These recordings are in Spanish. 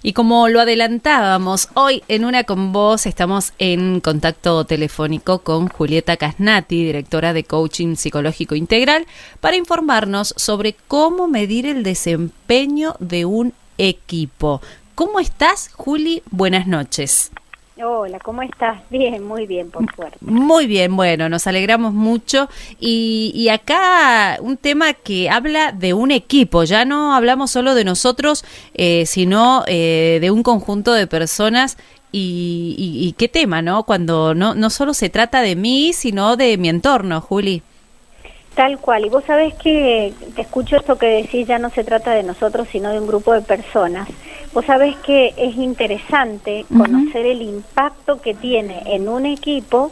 Y como lo adelantábamos, hoy en Una con Vos estamos en contacto telefónico con Julieta Casnati, directora de Coaching Psicológico Integral, para informarnos sobre cómo medir el desempeño de un equipo. ¿Cómo estás, Juli? Buenas noches. Hola, ¿cómo estás? Bien, muy bien, por suerte. Muy bien, bueno, nos alegramos mucho y acá un tema que habla de un equipo, ya no hablamos solo de nosotros, sino de un conjunto de personas y qué tema, ¿no? Cuando no solo se trata de mí, sino de mi entorno, Juli. Tal cual, y vos sabés que te escucho esto que decís, ya no se trata de nosotros, sino de un grupo de personas. Vos sabés que es interesante conocer el impacto que tiene en un equipo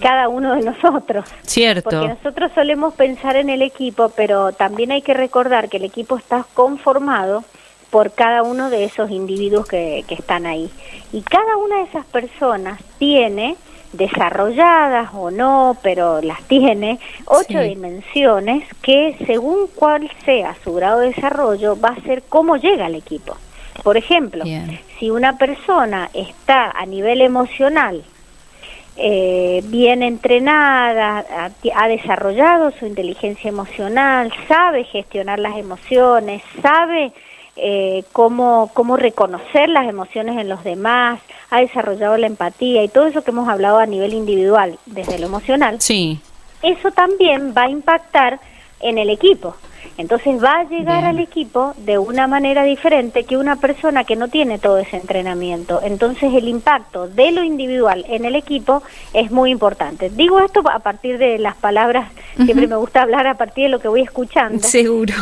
cada uno de nosotros. Cierto. Porque nosotros solemos pensar en el equipo, pero también hay que recordar que el equipo está conformado por cada uno de esos individuos que están ahí. Y cada una de esas personas tiene, desarrolladas o no, pero las tiene, 8 dimensiones que según cuál sea su grado de desarrollo va a ser cómo llega al equipo. Por ejemplo, si una persona está a nivel emocional bien entrenada, ha desarrollado su inteligencia emocional, sabe gestionar las emociones, sabe cómo reconocer las emociones en los demás, ha desarrollado la empatía y todo eso que hemos hablado a nivel individual desde lo emocional, eso también va a impactar en el equipo. Entonces va a llegar al equipo de una manera diferente que una persona que no tiene todo ese entrenamiento. Entonces el impacto de lo individual en el equipo es muy importante. Digo esto a partir de las palabras, siempre me gusta hablar a partir de lo que voy escuchando. Seguro.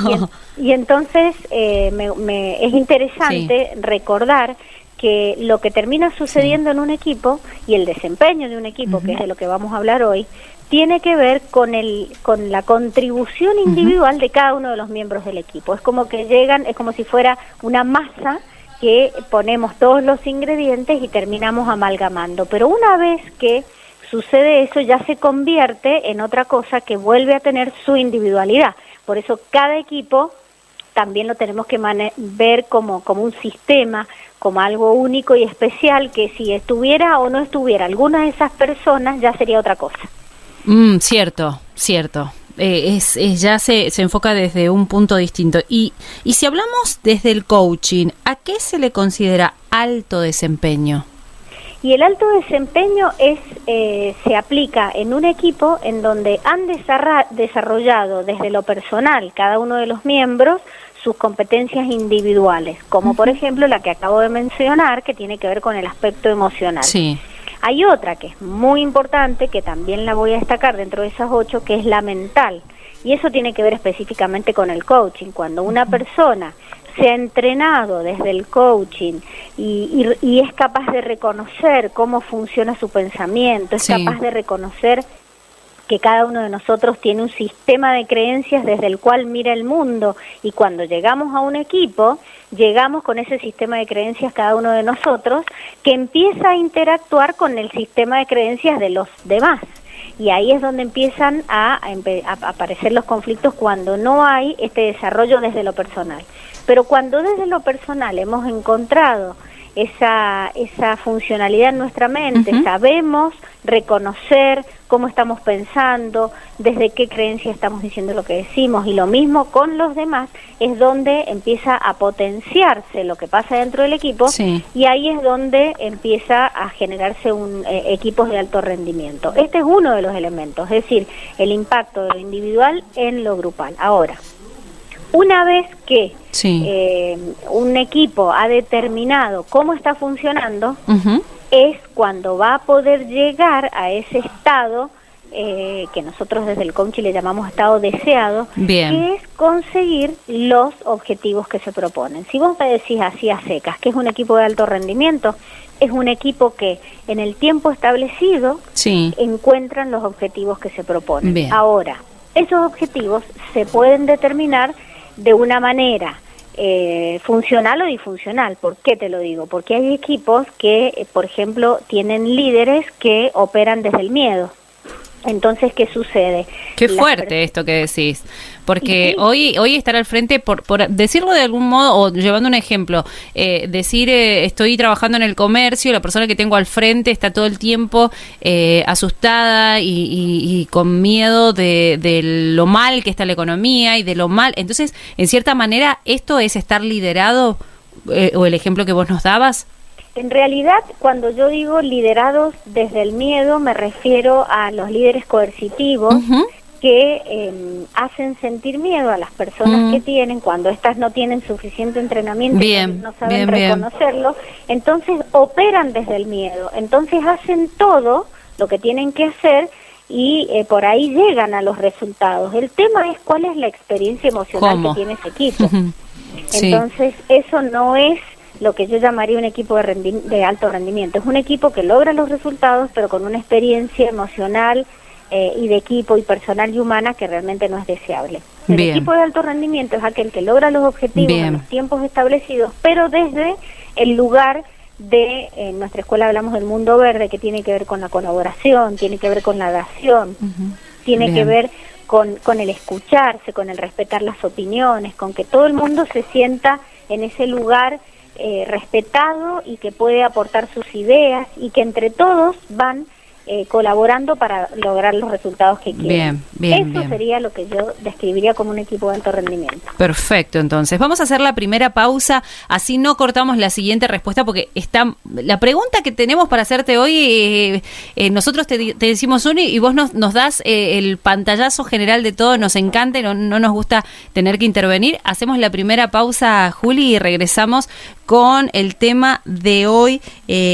Y entonces es interesante recordar que lo que termina sucediendo en un equipo y el desempeño de un equipo, que es de lo que vamos a hablar hoy, tiene que ver con la contribución individual de cada uno de los miembros del equipo. Es como que llegan, es como si fuera una masa que ponemos todos los ingredientes y terminamos amalgamando. Pero una vez que sucede eso, ya se convierte en otra cosa que vuelve a tener su individualidad. Por eso cada equipo también lo tenemos que ver como un sistema, como algo único y especial, que si estuviera o no estuviera alguna de esas personas, ya sería otra cosa. Cierto. Ya se enfoca desde un punto distinto. Y si hablamos desde el coaching, ¿a qué se le considera alto desempeño? Y el alto desempeño se aplica en un equipo en donde han desarrollado desde lo personal cada uno de los miembros sus competencias individuales, como por ejemplo la que acabo de mencionar, que tiene que ver con el aspecto emocional. Sí. Hay otra que es muy importante, que también la voy a destacar dentro de esas 8, que es la mental. Y eso tiene que ver específicamente con el coaching. Cuando una persona se ha entrenado desde el coaching y es capaz de reconocer cómo funciona su pensamiento, es capaz de reconocer que cada uno de nosotros tiene un sistema de creencias desde el cual mira el mundo, y cuando llegamos a un equipo, llegamos con ese sistema de creencias cada uno de nosotros, que empieza a interactuar con el sistema de creencias de los demás. Y ahí es donde empiezan a aparecer los conflictos, cuando no hay este desarrollo desde lo personal. Pero cuando desde lo personal hemos encontrado esa funcionalidad en nuestra mente, sabemos reconocer cómo estamos pensando, desde qué creencia estamos diciendo lo que decimos, y lo mismo con los demás, es donde empieza a potenciarse lo que pasa dentro del equipo, y ahí es donde empieza a generarse equipos de alto rendimiento. Este es uno de los elementos, es decir, el impacto de lo individual en lo grupal. Ahora, una vez que un equipo ha determinado cómo está funcionando, es cuando va a poder llegar a ese estado que nosotros desde el coaching le llamamos estado deseado, que es conseguir los objetivos que se proponen. Si vos me decís así a secas, que es un equipo de alto rendimiento, es un equipo que en el tiempo establecido encuentran los objetivos que se proponen. Ahora, esos objetivos se pueden determinar de una manera funcional o disfuncional. ¿Por qué te lo digo? Porque hay equipos que, por ejemplo, tienen líderes que operan desde el miedo. Entonces, ¿qué sucede? Qué fuerte esto que decís, porque sí. hoy estar al frente, por decirlo de algún modo, o llevando un ejemplo, decir estoy trabajando en el comercio, la persona que tengo al frente está todo el tiempo asustada y con miedo de lo mal que está la economía y de lo mal. Entonces, en cierta manera, ¿esto es estar liderado o el ejemplo que vos nos dabas? En realidad, cuando yo digo liderados desde el miedo, me refiero a los líderes coercitivos que hacen sentir miedo a las personas que tienen, cuando éstas no tienen suficiente entrenamiento, no saben reconocerlo, entonces operan desde el miedo, entonces hacen todo lo que tienen que hacer y por ahí llegan a los resultados. El tema es cuál es la experiencia emocional que tiene ese equipo. Entonces, eso no es lo que yo llamaría un equipo de alto rendimiento. Es un equipo que logra los resultados, pero con una experiencia emocional y de equipo y personal y humana que realmente no es deseable. El equipo de alto rendimiento es aquel que logra los objetivos en los tiempos establecidos, pero desde el lugar de, en nuestra escuela hablamos del mundo verde, que tiene que ver con la colaboración, tiene que ver con la dación, tiene que ver con el escucharse, con el respetar las opiniones, con que todo el mundo se sienta en ese lugar respetado y que puede aportar sus ideas y que entre todos van colaborando para lograr los resultados que quieren. Eso sería lo que yo describiría como un equipo de alto rendimiento. Perfecto, entonces vamos a hacer la primera pausa, así no cortamos la siguiente respuesta, porque está la pregunta que tenemos para hacerte hoy, nosotros te decimos uno y vos nos das el pantallazo general de todo, nos encanta y no nos gusta tener que intervenir. Hacemos la primera pausa, Juli, y regresamos con el tema de hoy,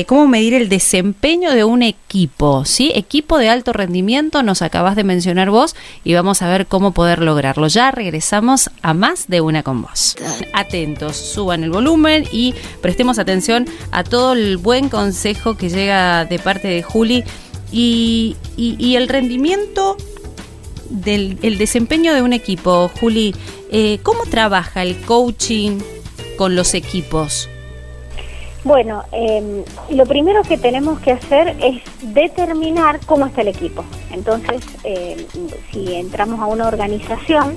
cómo medir el desempeño de un equipo, ¿sí? Equipo de alto rendimiento, nos acabas de mencionar vos, y vamos a ver cómo poder lograrlo. Ya regresamos a Más de Una con Vos. Atentos, suban el volumen y prestemos atención a todo el buen consejo que llega de parte de Juli y el rendimiento el desempeño de un equipo. Juli, ¿cómo trabaja el coaching con los equipos? Bueno, lo primero que tenemos que hacer es determinar cómo está el equipo. Entonces, si entramos a una organización,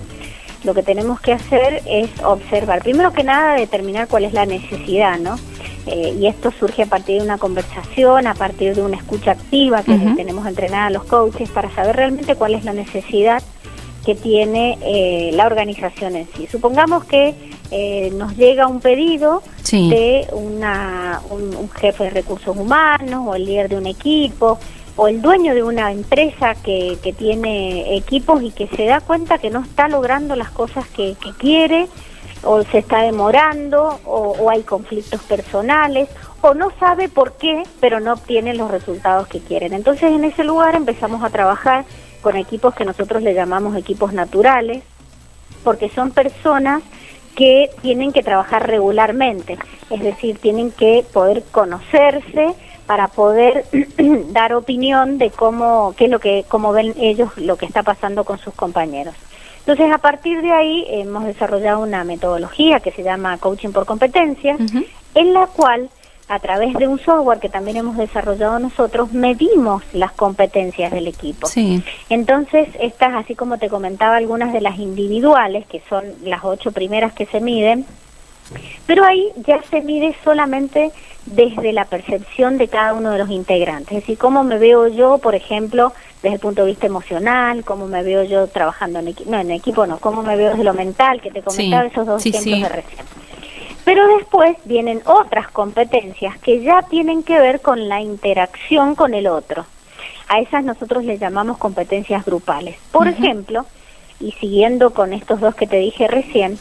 lo que tenemos que hacer es observar, primero que nada, determinar cuál es la necesidad, ¿no? Y esto surge a partir de una conversación, a partir de una escucha activa que tenemos entrenada a los coaches para saber realmente cuál es la necesidad que tiene la organización en sí. Supongamos que nos llega un pedido de un jefe de recursos humanos o el líder de un equipo o el dueño de una empresa que tiene equipos y que se da cuenta que no está logrando las cosas que quiere, o se está demorando, o hay conflictos personales, o no sabe por qué, pero no obtiene los resultados que quieren. Entonces, en ese lugar empezamos a trabajar con equipos que nosotros le llamamos equipos naturales, porque son personas que tienen que trabajar regularmente, es decir, tienen que poder conocerse para poder dar opinión de cómo ven ellos lo que está pasando con sus compañeros. Entonces, a partir de ahí hemos desarrollado una metodología que se llama Coaching por Competencias, en la cual, a través de un software que también hemos desarrollado nosotros, medimos las competencias del equipo. Entonces, estas, así como te comentaba, algunas de las individuales, que son las 8 primeras que se miden, pero ahí ya se mide solamente desde la percepción de cada uno de los integrantes, es decir, cómo me veo yo, por ejemplo, desde el punto de vista emocional, cómo me veo yo trabajando cómo me veo desde lo mental, que te comentaba esos dos ejemplos de recién. Pero después vienen otras competencias que ya tienen que ver con la interacción con el otro. A esas nosotros les llamamos competencias grupales. Por ejemplo, y siguiendo con estos dos que te dije recién,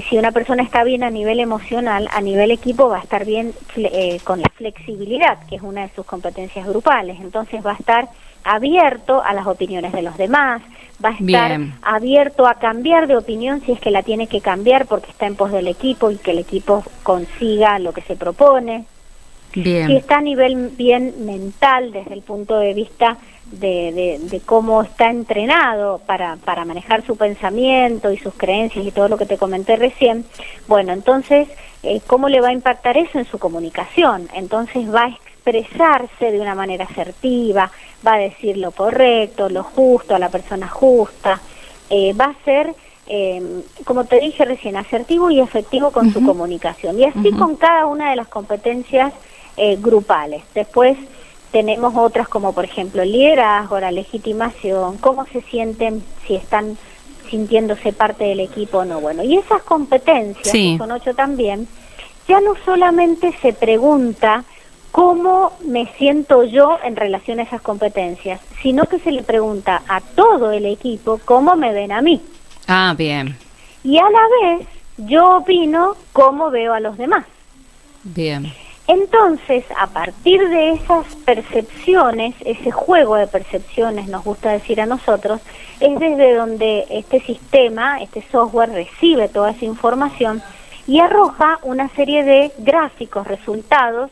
si una persona está bien a nivel emocional, a nivel equipo va a estar bien con la flexibilidad, que es una de sus competencias grupales. Entonces va a estar abierto a las opiniones de los demás, va a estar abierto a cambiar de opinión si es que la tiene que cambiar porque está en pos del equipo y que el equipo consiga lo que se propone. Si está a nivel bien mental, desde el punto de vista de cómo está entrenado para manejar su pensamiento y sus creencias y todo lo que te comenté recién, bueno, entonces, ¿cómo le va a impactar eso en su comunicación? Entonces va expresarse de una manera asertiva, va a decir lo correcto, lo justo, a la persona justa, va a ser, como te dije recién, asertivo y efectivo con su comunicación. Y así con cada una de las competencias grupales. Después tenemos otras como por ejemplo el liderazgo, la legitimación, cómo se sienten, si están sintiéndose parte del equipo o no. Bueno, y esas competencias, que son 8 también, ya no solamente se pregunta cómo me siento yo en relación a esas competencias, sino que se le pregunta a todo el equipo cómo me ven a mí. Ah, bien. Y a la vez yo opino cómo veo a los demás. Bien. Entonces, a partir de esas percepciones, ese juego de percepciones, nos gusta decir a nosotros, es desde donde este sistema, este software recibe toda esa información y arroja una serie de gráficos, resultados,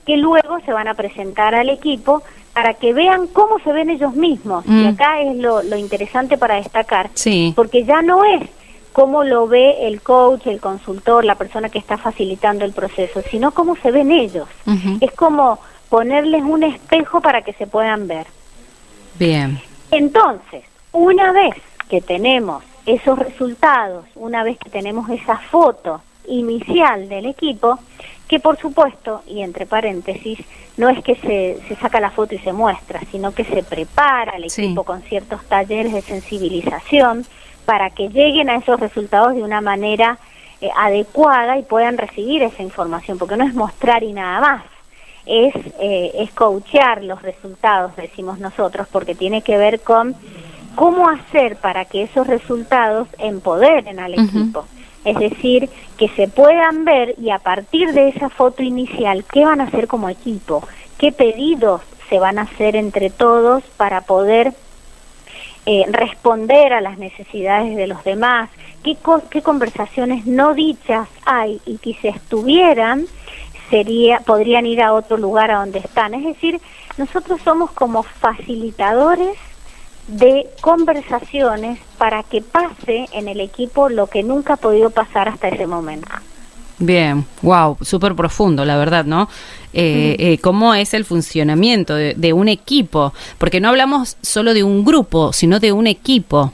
que luego se van a presentar al equipo para que vean cómo se ven ellos mismos. Y acá es lo interesante para destacar, porque ya no es cómo lo ve el coach, el consultor, la persona que está facilitando el proceso, sino cómo se ven ellos. Es como ponerles un espejo para que se puedan ver. Bien. Entonces, una vez que tenemos esos resultados, una vez que tenemos esa foto inicial del equipo, que por supuesto, y entre paréntesis, no es que se saca la foto y se muestra, sino que se prepara el equipo con ciertos talleres de sensibilización para que lleguen a esos resultados de una manera adecuada y puedan recibir esa información, porque no es mostrar y nada más, es coachear los resultados, decimos nosotros, porque tiene que ver con cómo hacer para que esos resultados empoderen al equipo. Es decir, que se puedan ver y a partir de esa foto inicial, ¿qué van a hacer como equipo? ¿Qué pedidos se van a hacer entre todos para poder responder a las necesidades de los demás? ¿Qué conversaciones no dichas hay y que si estuvieran, podrían ir a otro lugar a donde están? Es decir, nosotros somos como facilitadores de conversaciones para que pase en el equipo lo que nunca ha podido pasar hasta ese momento. Bien, wow, súper profundo, la verdad, ¿no? ¿Cómo es el funcionamiento de un equipo? Porque no hablamos solo de un grupo, sino de un equipo.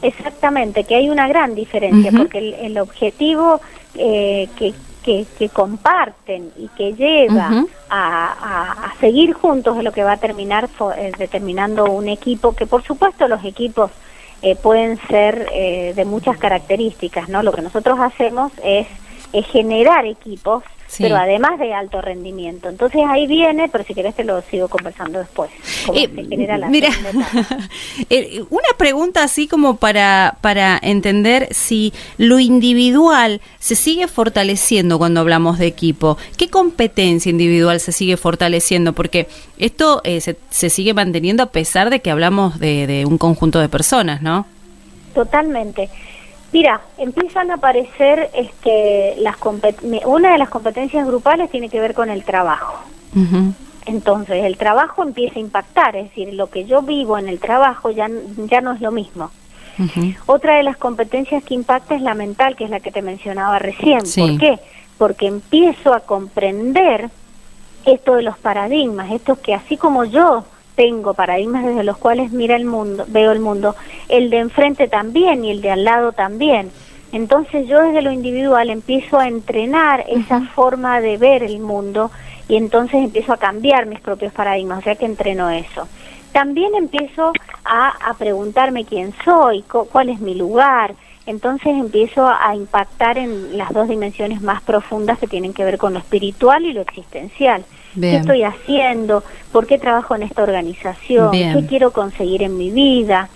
Exactamente, que hay una gran diferencia, porque el objetivo que comparten y que lleva a seguir juntos es lo que va a terminar determinando un equipo, que por supuesto los equipos pueden ser de muchas características, ¿no? Lo que nosotros hacemos es generar equipos, pero además de alto rendimiento. Entonces ahí viene, pero si querés te lo sigo conversando después. Cómo se genera la mira, una pregunta así como para entender si lo individual se sigue fortaleciendo cuando hablamos de equipo. ¿Qué competencia individual se sigue fortaleciendo? Porque esto se sigue manteniendo a pesar de que hablamos de un conjunto de personas, ¿no? Totalmente. Mira, empiezan a aparecer una de las competencias grupales tiene que ver con el trabajo. Entonces, el trabajo empieza a impactar, es decir, lo que yo vivo en el trabajo ya no es lo mismo. Otra de las competencias que impacta es la mental, que es la que te mencionaba recién. ¿Por qué? Porque empiezo a comprender esto de los paradigmas, esto que así como yo tengo paradigmas desde los cuales veo el mundo, el de enfrente también y el de al lado también. Entonces yo desde lo individual empiezo a entrenar esa forma de ver el mundo y entonces empiezo a cambiar mis propios paradigmas, o sea que entreno eso. También empiezo a preguntarme quién soy, cuál es mi lugar. Entonces empiezo a impactar en las dos dimensiones más profundas que tienen que ver con lo espiritual y lo existencial. Bien. ¿Qué estoy haciendo? ¿Por qué trabajo en esta organización? Bien. ¿Qué quiero conseguir en mi vida?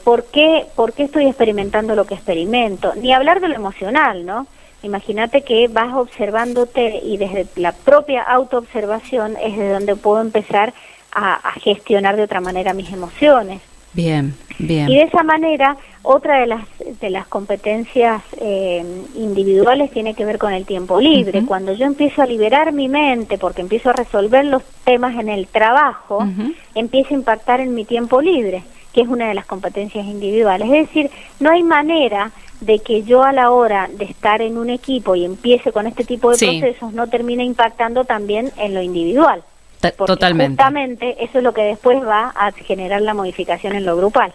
¿Por qué estoy experimentando lo que experimento? Ni hablar de lo emocional, ¿no? Imagínate que vas observándote y desde la propia autoobservación es de donde puedo empezar a gestionar de otra manera mis emociones. Bien, bien. Y de esa manera, otra de las competencias individuales tiene que ver con el tiempo libre. Cuando yo empiezo a liberar mi mente, porque empiezo a resolver los temas en el trabajo, empieza a impactar en mi tiempo libre. que es una de las competencias individuales. Es decir, no hay manera de que yo a la hora de estar en un equipo y empiece con este tipo de procesos no termine impactando también en lo individual. Porque justamente eso es lo que después va a generar la modificación en lo grupal.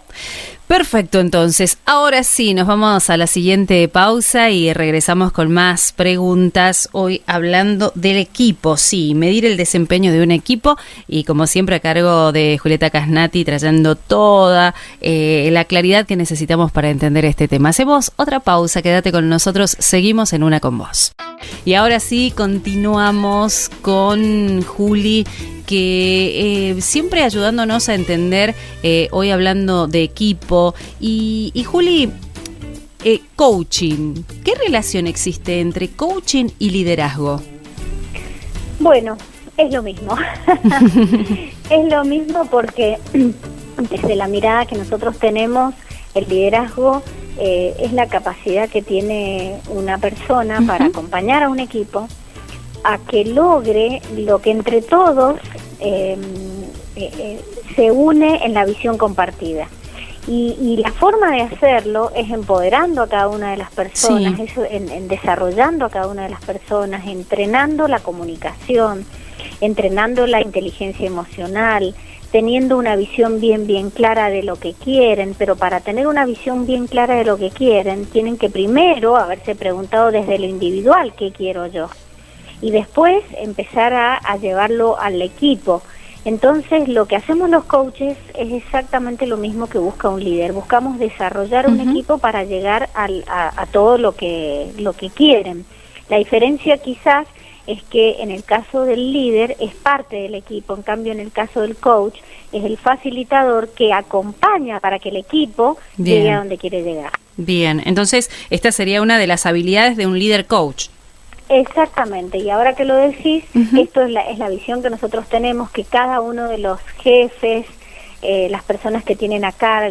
Perfecto, entonces, ahora sí, nos vamos a la siguiente pausa y regresamos con más preguntas, hoy hablando del equipo, sí, medir el desempeño de un equipo y como siempre a cargo de Julieta Casnati trayendo toda la claridad que necesitamos para entender este tema. Hacemos otra pausa, quédate con nosotros, seguimos en Una con Vos. Y ahora sí, continuamos con Juli, que siempre ayudándonos a entender, hoy hablando de equipo. Y Juli, coaching, ¿qué relación existe entre coaching y liderazgo? Bueno, es lo mismo. Es lo mismo porque desde la mirada que nosotros tenemos, el liderazgo es la capacidad que tiene una persona para acompañar a un equipo a que logre lo que entre todos se une en la visión compartida. Y la forma de hacerlo es empoderando a cada una de las personas, en desarrollando a cada una de las personas, entrenando la comunicación, entrenando la inteligencia emocional, teniendo una visión bien clara de lo que quieren, pero para tener una visión bien clara de lo que quieren, tienen que primero haberse preguntado desde lo individual, ¿qué quiero yo? Y después empezar a llevarlo al equipo. Entonces, lo que hacemos los coaches es exactamente lo mismo que busca un líder. Buscamos desarrollar un equipo para llegar a todo lo que quieren. La diferencia quizás es que en el caso del líder es parte del equipo, en cambio en el caso del coach es el facilitador que acompaña para que el equipo llegue a donde quiere llegar. Bien, entonces esta sería una de las habilidades de un líder coach. Exactamente, y ahora que lo decís, esto es la visión que nosotros tenemos, que cada uno de los jefes, las personas que tienen acá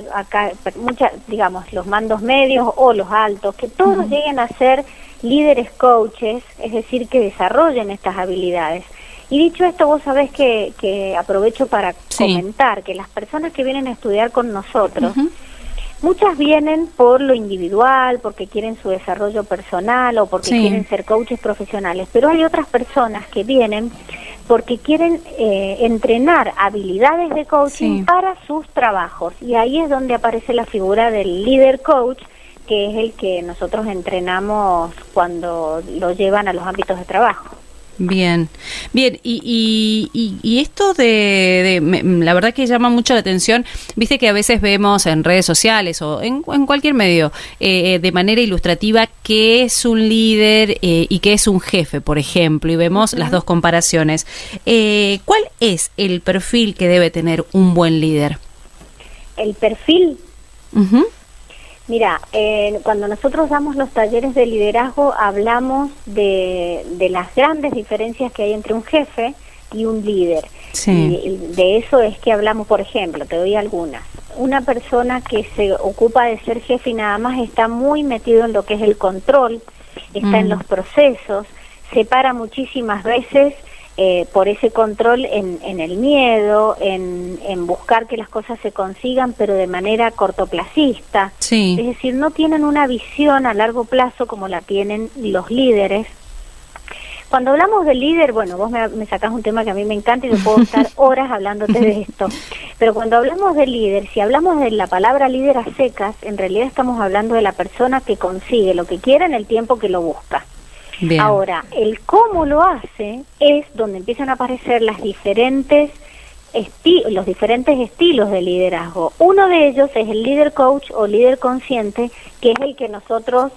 digamos, los mandos medios o los altos, que todos lleguen a ser líderes coaches, es decir, que desarrollen estas habilidades. Y dicho esto, vos sabés que aprovecho para comentar que las personas que vienen a estudiar con nosotros, muchas vienen por lo individual, porque quieren su desarrollo personal o porque quieren ser coaches profesionales, pero hay otras personas que vienen porque quieren entrenar habilidades de coaching para sus trabajos, y ahí es donde aparece la figura del líder coach, que es el que nosotros entrenamos cuando lo llevan a los ámbitos de trabajo. Bien, y esto la verdad que llama mucho la atención, viste que a veces vemos en redes sociales o en cualquier medio de manera ilustrativa qué es un líder y qué es un jefe, por ejemplo, y vemos las dos comparaciones. ¿Cuál es el perfil que debe tener un buen líder? El perfil... Mira, cuando nosotros damos los talleres de liderazgo hablamos de las grandes diferencias que hay entre un jefe y un líder. Y de eso es que hablamos, por ejemplo, te doy algunas. Una persona que se ocupa de ser jefe y nada más está muy metido en lo que es el control, está en los procesos, se para muchísimas veces por ese control en el miedo, en buscar que las cosas se consigan, pero de manera cortoplacista. Es decir, no tienen una visión a largo plazo como la tienen los líderes. Cuando hablamos de líder, bueno, vos me sacás un tema que a mí me encanta y yo puedo estar horas hablándote de esto, pero cuando hablamos de líder, si hablamos de la palabra líder a secas, en realidad estamos hablando de la persona que consigue lo que quiere en el tiempo que lo busca. Bien. Ahora, el cómo lo hace es donde empiezan a aparecer los diferentes estilos de liderazgo. Uno de ellos es el líder coach o líder consciente, que es el que nosotros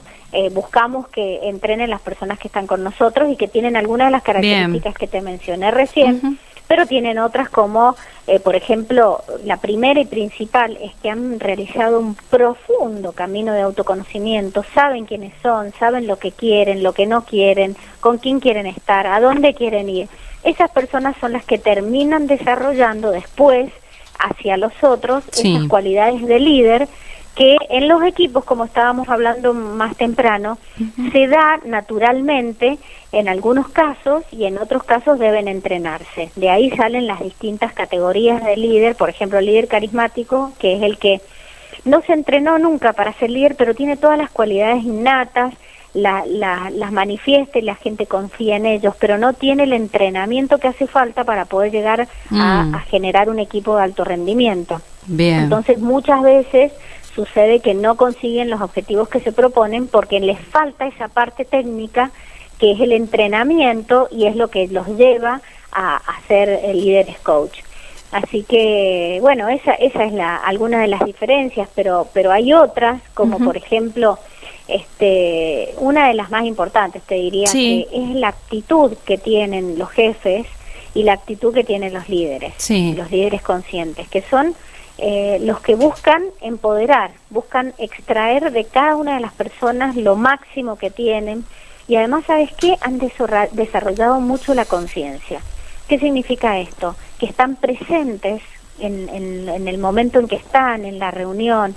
buscamos que entrenen las personas que están con nosotros y que tienen algunas de las características que te mencioné recién, pero tienen otras como, por ejemplo, la primera y principal es que han realizado un profundo camino de autoconocimiento, saben quiénes son, saben lo que quieren, lo que no quieren, con quién quieren estar, a dónde quieren ir. Esas personas son las que terminan desarrollando después hacia los otros esas cualidades de líder que en los equipos, como estábamos hablando más temprano, se da naturalmente en algunos casos y en otros casos deben entrenarse. De ahí salen las distintas categorías de líder, por ejemplo, el líder carismático, que es el que no se entrenó nunca para ser líder, pero tiene todas las cualidades innatas, las manifiesta y la gente confía en ellos, pero no tiene el entrenamiento que hace falta para poder llegar a generar un equipo de alto rendimiento. Bien. Entonces muchas veces sucede que no consiguen los objetivos que se proponen porque les falta esa parte técnica que es el entrenamiento y es lo que los lleva a ser líderes coach. Así que, bueno, esa es alguna de las diferencias, pero hay otras, como por ejemplo, una de las más importantes, te diría, que es la actitud que tienen los jefes y la actitud que tienen los líderes conscientes, que son los que buscan empoderar, buscan extraer de cada una de las personas lo máximo que tienen y además, ¿sabes qué? Han desarrollado mucho la conciencia. ¿Qué significa esto? Que están presentes en el momento en que están en la reunión,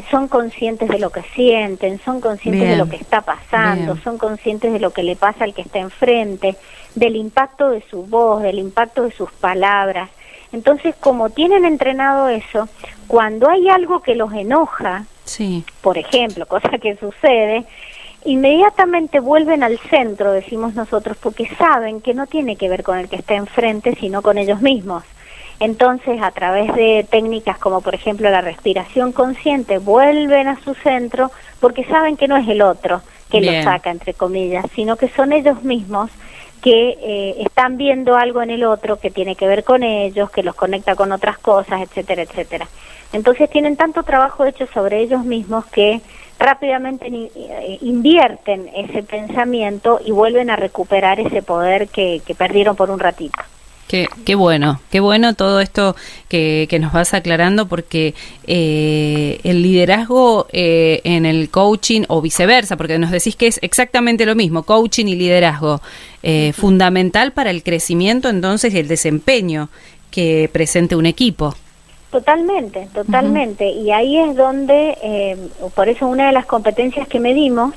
son conscientes de lo que sienten, son conscientes de lo que está pasando, son conscientes de lo que le pasa al que está enfrente, del impacto de su voz, del impacto de sus palabras. Entonces, como tienen entrenado eso, cuando hay algo que los enoja, por ejemplo, cosa que sucede, inmediatamente vuelven al centro, decimos nosotros, porque saben que no tiene que ver con el que está enfrente, sino con ellos mismos. Entonces, a través de técnicas como, por ejemplo, la respiración consciente, vuelven a su centro porque saben que no es el otro que lo saca, entre comillas, sino que son ellos mismos que están viendo algo en el otro que tiene que ver con ellos, que los conecta con otras cosas, etcétera, etcétera. Entonces tienen tanto trabajo hecho sobre ellos mismos que rápidamente invierten ese pensamiento y vuelven a recuperar ese poder que perdieron por un ratito. Qué bueno todo esto que nos vas aclarando, porque el liderazgo en el coaching o viceversa, porque nos decís que es exactamente lo mismo, coaching y liderazgo, fundamental para el crecimiento entonces y el desempeño que presente un equipo. Totalmente. Y ahí es donde, por eso una de las competencias que medimos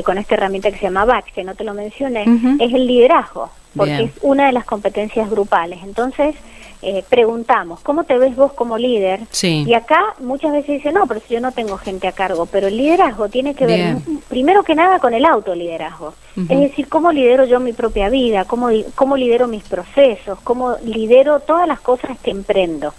con esta herramienta que se llama BATCH, que no te lo mencioné, es el liderazgo, porque es una de las competencias grupales. Entonces, preguntamos, ¿cómo te ves vos como líder? Y acá muchas veces dicen, no, pero si yo no tengo gente a cargo, pero el liderazgo tiene que ver, primero que nada, con el autoliderazgo. Es decir, ¿cómo lidero yo mi propia vida? ¿Cómo lidero mis procesos? ¿Cómo lidero todas las cosas que emprendo?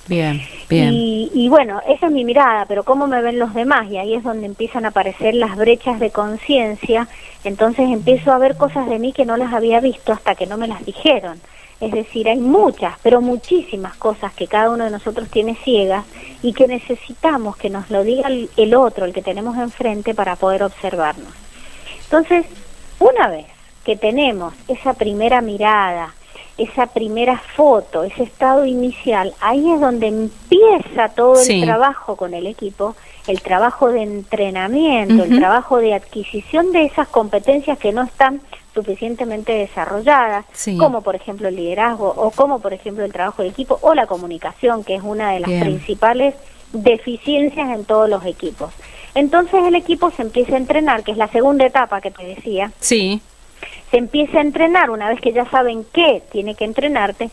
Bien. Y bueno, esa es mi mirada, pero ¿cómo me ven los demás? Y ahí es donde empiezan a aparecer las brechas de conciencia. Entonces empiezo a ver cosas de mí que no las había visto hasta que no me las dijeron. Es decir, hay muchas, pero muchísimas cosas que cada uno de nosotros tiene ciegas y que necesitamos que nos lo diga el otro, el que tenemos enfrente, para poder observarnos. Entonces, una vez que tenemos esa primera mirada, esa primera foto, ese estado inicial, ahí es donde empieza todo el trabajo con el equipo, el trabajo de entrenamiento, el trabajo de adquisición de esas competencias que no están suficientemente desarrolladas, como por ejemplo el liderazgo, o como por ejemplo el trabajo de equipo, o la comunicación, que es una de las principales deficiencias en todos los equipos. Entonces el equipo se empieza a entrenar, que es la segunda etapa que te decía. Se empieza a entrenar una vez que ya saben qué tiene que entrenarse,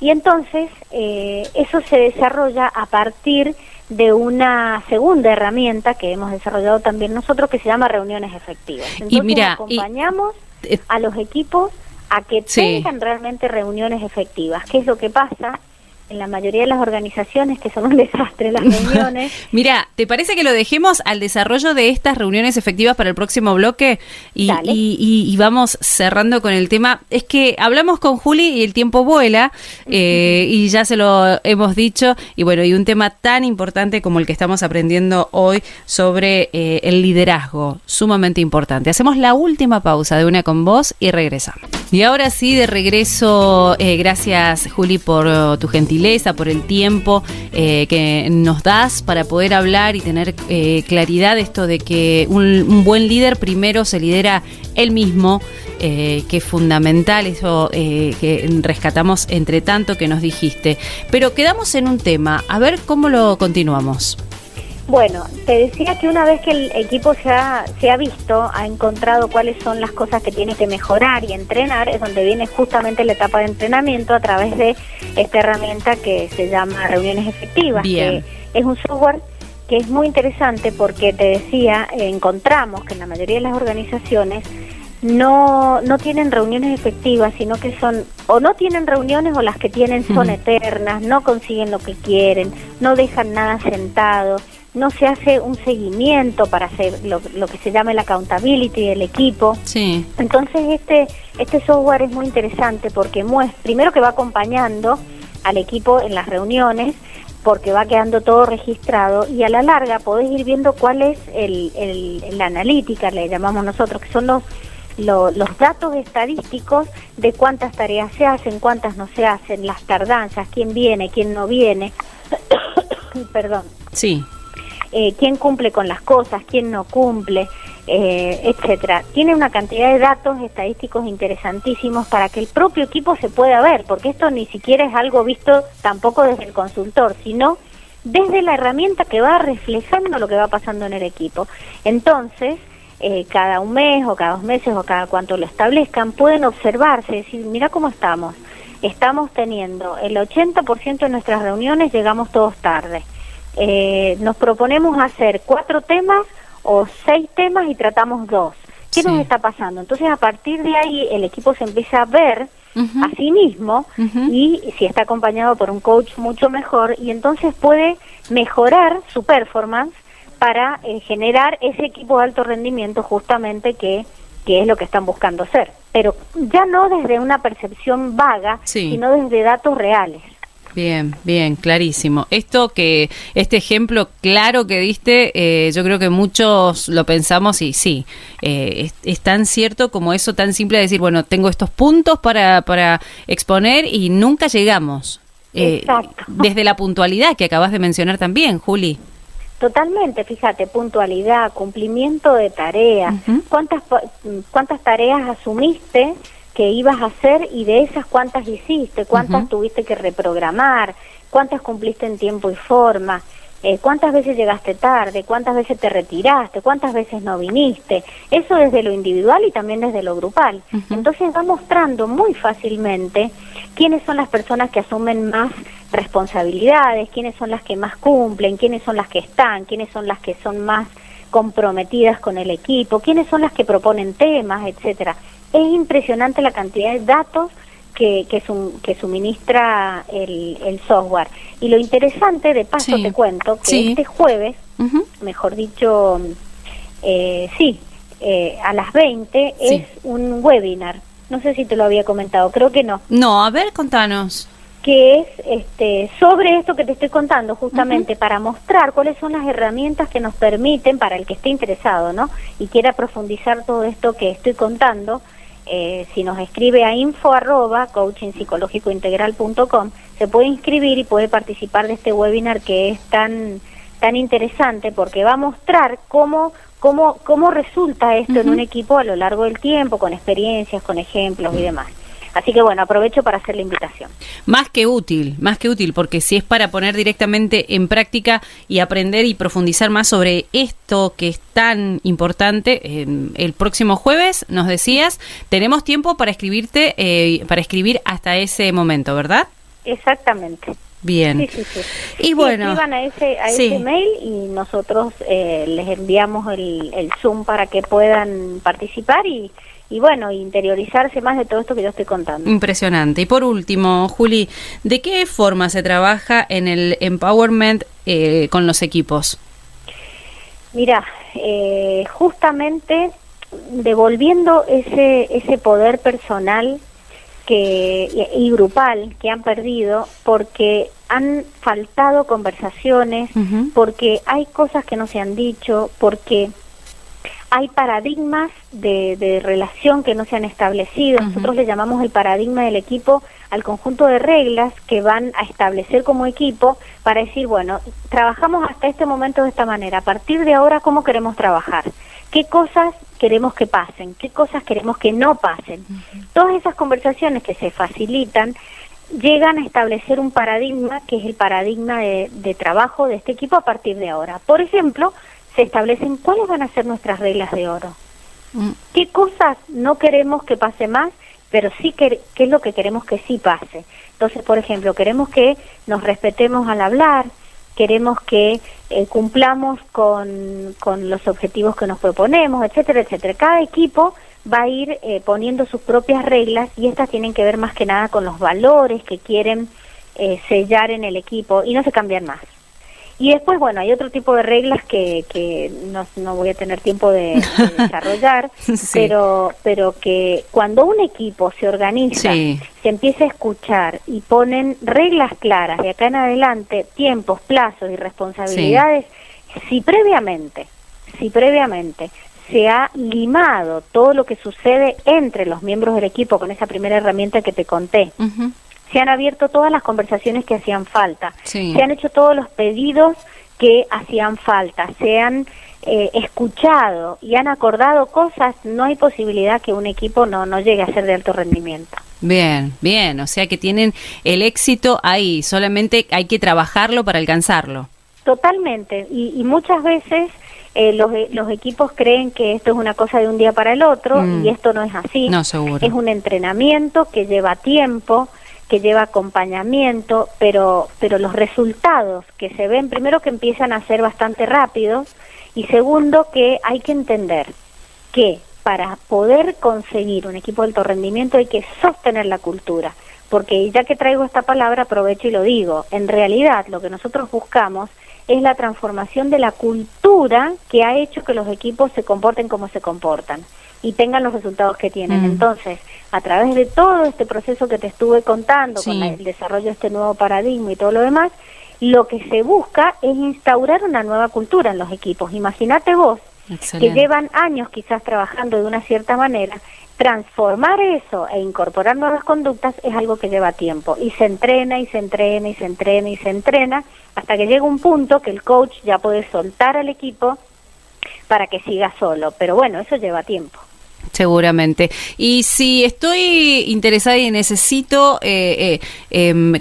y entonces eso se desarrolla a partir de una segunda herramienta que hemos desarrollado también nosotros, que se llama reuniones efectivas. Entonces acompañamos a los equipos a que tengan realmente reuniones efectivas. ¿Qué es lo que pasa en la mayoría de las organizaciones, que son un desastre las reuniones? Mira, ¿te parece que lo dejemos al desarrollo de estas reuniones efectivas para el próximo bloque? Y vamos cerrando con el tema. Es que hablamos con Juli y el tiempo vuela, y ya se lo hemos dicho, y bueno, y un tema tan importante como el que estamos aprendiendo hoy sobre el liderazgo, sumamente importante. Hacemos la última pausa de Una con Vos y regresamos. Y ahora sí, de regreso, gracias Juli por tu gentileza, por el tiempo que nos das para poder hablar y tener claridad esto de que un buen líder primero se lidera él mismo, que es fundamental, eso que rescatamos entre tanto que nos dijiste. Pero quedamos en un tema, a ver cómo lo continuamos. Bueno, te decía que una vez que el equipo se ha visto, ha encontrado cuáles son las cosas que tiene que mejorar y entrenar, es donde viene justamente la etapa de entrenamiento a través de esta herramienta que se llama Reuniones Efectivas. Bien. Que es un software que es muy interesante porque, te decía, encontramos que en la mayoría de las organizaciones no tienen reuniones efectivas, sino que son, o no tienen reuniones, o las que tienen son eternas, no consiguen lo que quieren, no dejan nada sentado, no se hace un seguimiento para hacer lo que se llama el accountability del equipo. Sí. Entonces este software es muy interesante porque primero que va acompañando al equipo en las reuniones, porque va quedando todo registrado, y a la larga podés ir viendo cuál es la analítica, le llamamos nosotros, que son los datos estadísticos de cuántas tareas se hacen, cuántas no se hacen, las tardanzas, quién viene, quién no viene, perdón. Sí. Quién cumple con las cosas, quién no cumple, etcétera. Tiene una cantidad de datos estadísticos interesantísimos para que el propio equipo se pueda ver, porque esto ni siquiera es algo visto tampoco desde el consultor, sino desde la herramienta que va reflejando lo que va pasando en el equipo. Entonces, cada un mes o cada 2 meses o cada cuanto lo establezcan, pueden observarse, decir, mira cómo estamos teniendo el 80% de nuestras reuniones, llegamos todos tarde. Nos proponemos hacer 4 temas o 6 temas y tratamos 2. ¿Qué nos está pasando? Entonces, a partir de ahí, el equipo se empieza a ver a sí mismo, y si está acompañado por un coach, mucho mejor, y entonces puede mejorar su performance para generar ese equipo de alto rendimiento, justamente que es lo que están buscando hacer. Pero ya no desde una percepción vaga, sino desde datos reales. Bien, bien, clarísimo. Este ejemplo claro que diste, yo creo que muchos lo pensamos y sí, es tan cierto como eso, tan simple de decir, bueno, tengo estos puntos para exponer y nunca llegamos. Exacto. Desde la puntualidad que acabas de mencionar también, Juli. Totalmente, fíjate, puntualidad, cumplimiento de tareas, cuántas tareas asumiste que ibas a hacer, y de esas cuántas hiciste, cuántas tuviste que reprogramar, cuántas cumpliste en tiempo y forma, cuántas veces llegaste tarde, cuántas veces te retiraste, cuántas veces no viniste. Eso desde lo individual y también desde lo grupal. Entonces va mostrando muy fácilmente quiénes son las personas que asumen más responsabilidades, quiénes son las que más cumplen, quiénes son las que están, quiénes son las que son más comprometidas con el equipo, quiénes son las que proponen temas, etcétera. Es impresionante la cantidad de datos que suministra el software. Y lo interesante, de paso te cuento, que este jueves, mejor dicho, a las 20, es un webinar. No sé si te lo había comentado, creo que no. No, a ver, contanos. Que es sobre esto que te estoy contando, justamente para mostrar cuáles son las herramientas que nos permiten, para el que esté interesado, ¿no?, y quiera profundizar todo esto que estoy contando. Si nos escribe a info@coachingpsicológicointegral.com, se puede inscribir y puede participar de este webinar, que es tan interesante, porque va a mostrar cómo resulta esto en un equipo a lo largo del tiempo, con experiencias, con ejemplos y demás. Así que bueno, aprovecho para hacer la invitación. Más que útil, porque si es para poner directamente en práctica y aprender y profundizar más sobre esto que es tan importante, el próximo jueves, nos decías, tenemos tiempo para escribir hasta ese momento, ¿verdad? Exactamente. Bien. Sí. Y bueno, escriban a ese mail y nosotros les enviamos el Zoom para que puedan participar y bueno, interiorizarse más de todo esto que yo estoy contando. Impresionante. Y por último, Juli, ¿de qué forma se trabaja en el empowerment con los equipos? Mira, justamente devolviendo ese poder personal y grupal que han perdido, porque han faltado conversaciones, porque hay cosas que no se han dicho, porque hay paradigmas de relación que no se han establecido. Nosotros le llamamos el paradigma del equipo al conjunto de reglas que van a establecer como equipo para decir, bueno, trabajamos hasta este momento de esta manera, a partir de ahora, ¿cómo queremos trabajar? ¿Qué cosas queremos que pasen? ¿Qué cosas queremos que no pasen? Todas esas conversaciones que se facilitan llegan a establecer un paradigma que es el paradigma de trabajo de este equipo a partir de ahora. Por ejemplo, se establecen cuáles van a ser nuestras reglas de oro. ¿Qué cosas no queremos que pase más, pero sí qué es lo que queremos que sí pase? Entonces, por ejemplo, queremos que nos respetemos al hablar, queremos que cumplamos con los objetivos que nos proponemos, etcétera, etcétera. Cada equipo va a ir poniendo sus propias reglas y estas tienen que ver más que nada con los valores que quieren sellar en el equipo y no se cambian más. Y después, bueno, hay otro tipo de reglas que no voy a tener tiempo de desarrollar, sí. pero que cuando un equipo se organiza, sí, se empieza a escuchar y ponen reglas claras de acá en adelante, tiempos, plazos y responsabilidades, sí, si previamente se ha limado todo lo que sucede entre los miembros del equipo con esa primera herramienta que te conté, se han abierto todas las conversaciones que hacían falta, sí, se han hecho todos los pedidos que hacían falta, se han escuchado y han acordado cosas, no hay posibilidad que un equipo no llegue a ser de alto rendimiento. Bien, bien, o sea que tienen el éxito ahí, solamente hay que trabajarlo para alcanzarlo. Totalmente, y muchas veces los equipos creen que esto es una cosa de un día para el otro y esto no es así. No, seguro. Es un entrenamiento que lleva tiempo, que lleva acompañamiento, pero los resultados que se ven, primero que empiezan a ser bastante rápidos y segundo que hay que entender que para poder conseguir un equipo de alto rendimiento hay que sostener la cultura, porque ya que traigo esta palabra aprovecho y lo digo, en realidad lo que nosotros buscamos es la transformación de la cultura que ha hecho que los equipos se comporten como se comportan y tengan los resultados que tienen. Entonces, a través de todo este proceso que te estuve contando, sí, con el desarrollo de este nuevo paradigma y todo lo demás, lo que se busca es instaurar una nueva cultura en los equipos. Imagínate vos, excelente, que llevan años quizás trabajando de una cierta manera, transformar eso e incorporar nuevas conductas es algo que lleva tiempo y se entrena y se entrena y se entrena y se entrena hasta que llega un punto que el coach ya puede soltar al equipo para que siga solo, pero bueno, eso lleva tiempo. Seguramente. Y si estoy interesada y necesito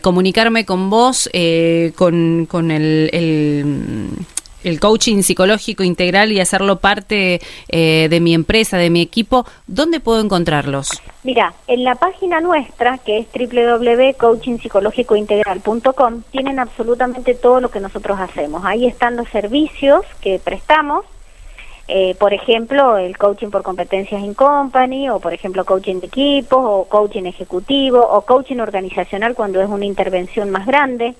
comunicarme con vos, con el coaching psicológico integral y hacerlo parte de mi empresa, de mi equipo, ¿dónde puedo encontrarlos? Mira, en la página nuestra, que es www.coachingpsicológicointegral.com, tienen absolutamente todo lo que nosotros hacemos. Ahí están los servicios que prestamos, por ejemplo, el coaching por competencias in company, o por ejemplo coaching de equipos, o coaching ejecutivo, o coaching organizacional cuando es una intervención más grande.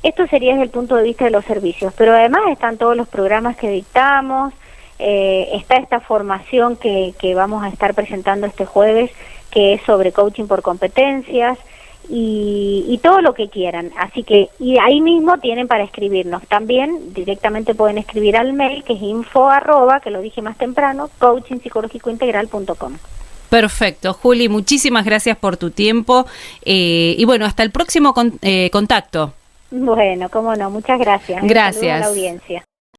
Esto sería desde el punto de vista de los servicios, pero además están todos los programas que dictamos, está esta formación que vamos a estar presentando este jueves, que es sobre coaching por competencias, y todo lo que quieran. Así que, y ahí mismo tienen para escribirnos. También directamente pueden escribir al mail, que es info@, que lo dije más temprano, coachingpsicológicointegral.com. Perfecto, Juli, muchísimas gracias por tu tiempo, y bueno, hasta el próximo contacto. Bueno, cómo no, muchas gracias. Gracias. Saludos a la audiencia.